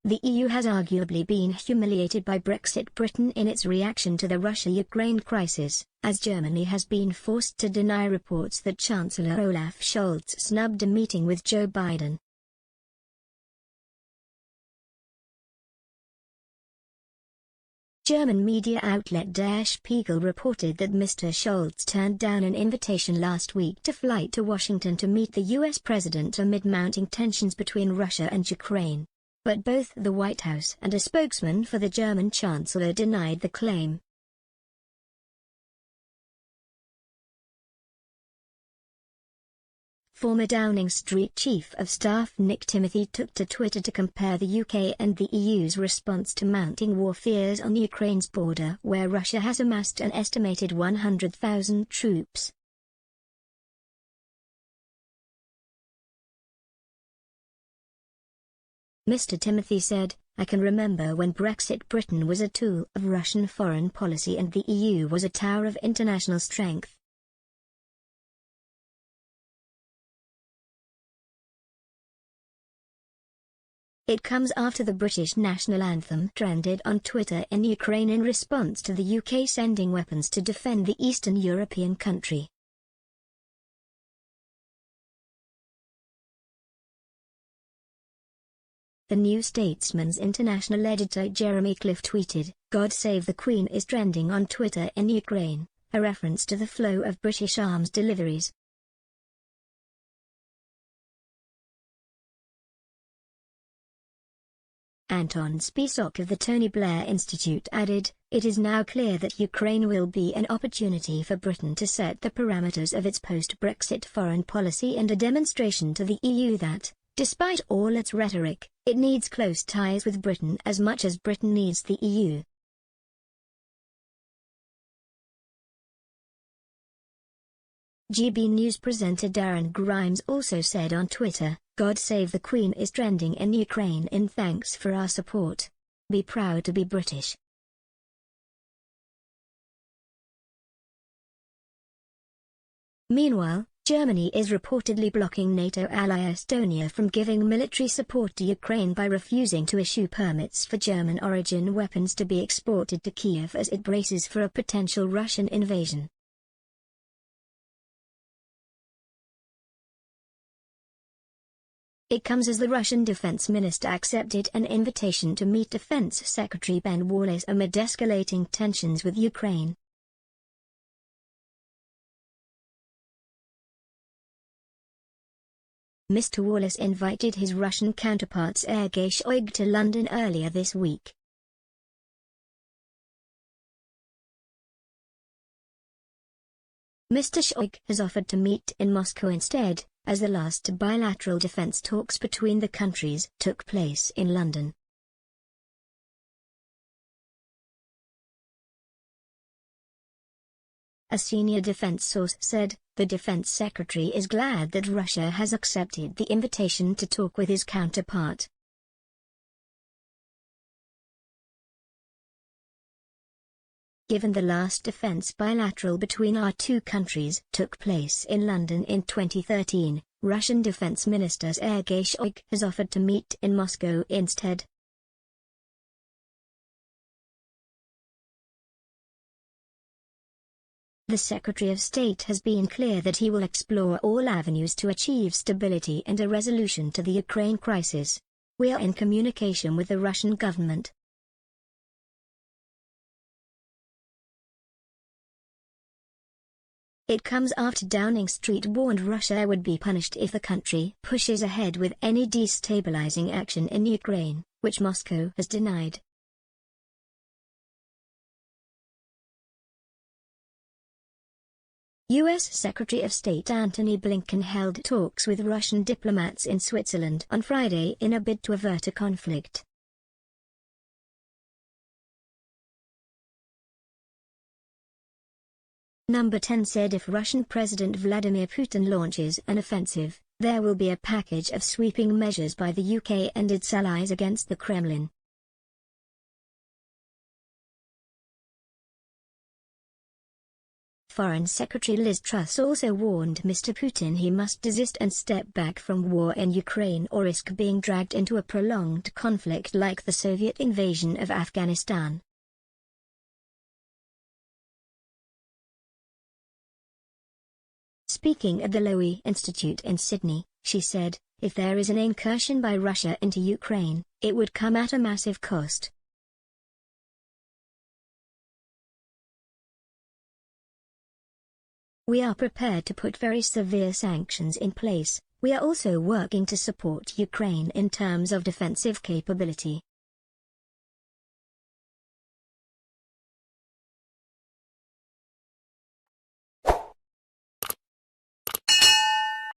The EU has arguably been humiliated by Brexit Britain in its reaction to the Russia-Ukraine crisis, as Germany has been forced to deny reports that Chancellor Olaf Scholz snubbed a meeting with Joe Biden. German media outlet Der Spiegel reported that Mr. Scholz turned down an invitation last week to fly to Washington to meet the U.S. president amid mounting tensions between Russia and Ukraine. But both the White House and a spokesman for the German chancellor denied the claim. Former Downing Street Chief of Staff Nick Timothy took to Twitter to compare the UK and the EU's response to mounting war fears on Ukraine's border, where Russia has amassed an estimated 100,000 troops. Mr. Timothy said, "I can remember when Brexit Britain was a tool of Russian foreign policy and the EU was a tower of international strength. It comes after the British national anthem trended on Twitter in Ukraine in response to the UK sending weapons to defend the Eastern European country." The New Statesman's international editor Jeremy Cliff tweeted, "God Save the Queen is trending on Twitter in Ukraine," a reference to the flow of British arms deliveries. Anton Spisak of the Tony Blair Institute added, "It is now clear that Ukraine will be an opportunity for Britain to set the parameters of its post-Brexit foreign policy and a demonstration to the EU that, despite all its rhetoric, it needs close ties with Britain as much as Britain needs the EU." GB News presenter Darren Grimes also said on Twitter, "God Save the Queen is trending in Ukraine in thanks for our support. Be proud to be British." Meanwhile, Germany is reportedly blocking NATO ally Estonia from giving military support to Ukraine by refusing to issue permits for German-origin weapons to be exported to Kiev as it braces for a potential Russian invasion. It comes as the Russian defense minister accepted an invitation to meet Defense Secretary Ben Wallace amid escalating tensions with Ukraine. Mr. Wallace invited his Russian counterpart Sergei Shoigu to London earlier this week. Mr. Shoigu has offered to meet in Moscow instead, as the last bilateral defense talks between the countries took place in London. A senior defense source said, "The defense secretary is glad that Russia has accepted the invitation to talk with his counterpart." Given the last defense bilateral between our two countries took place in London in 2013, Russian Defense Minister Sergei Shoigu has offered to meet in Moscow instead. The Secretary of State has been clear that he will explore all avenues to achieve stability and a resolution to the Ukraine crisis. "We are in communication with the Russian government." It comes after Downing Street warned Russia would be punished if the country pushes ahead with any destabilizing action in Ukraine, which Moscow has denied. U.S. Secretary of State Antony Blinken held talks with Russian diplomats in Switzerland on Friday in a bid to avert a conflict. Number 10 said if Russian President Vladimir Putin launches an offensive, there will be a package of sweeping measures by the UK and its allies against the Kremlin. Foreign Secretary Liz Truss also warned Mr. Putin he must desist and step back from war in Ukraine or risk being dragged into a prolonged conflict like the Soviet invasion of Afghanistan. Speaking at the Lowy Institute in Sydney, she said, "If there is an incursion by Russia into Ukraine, it would come at a massive cost. We are prepared to put very severe sanctions in place. We are also working to support Ukraine in terms of defensive capability."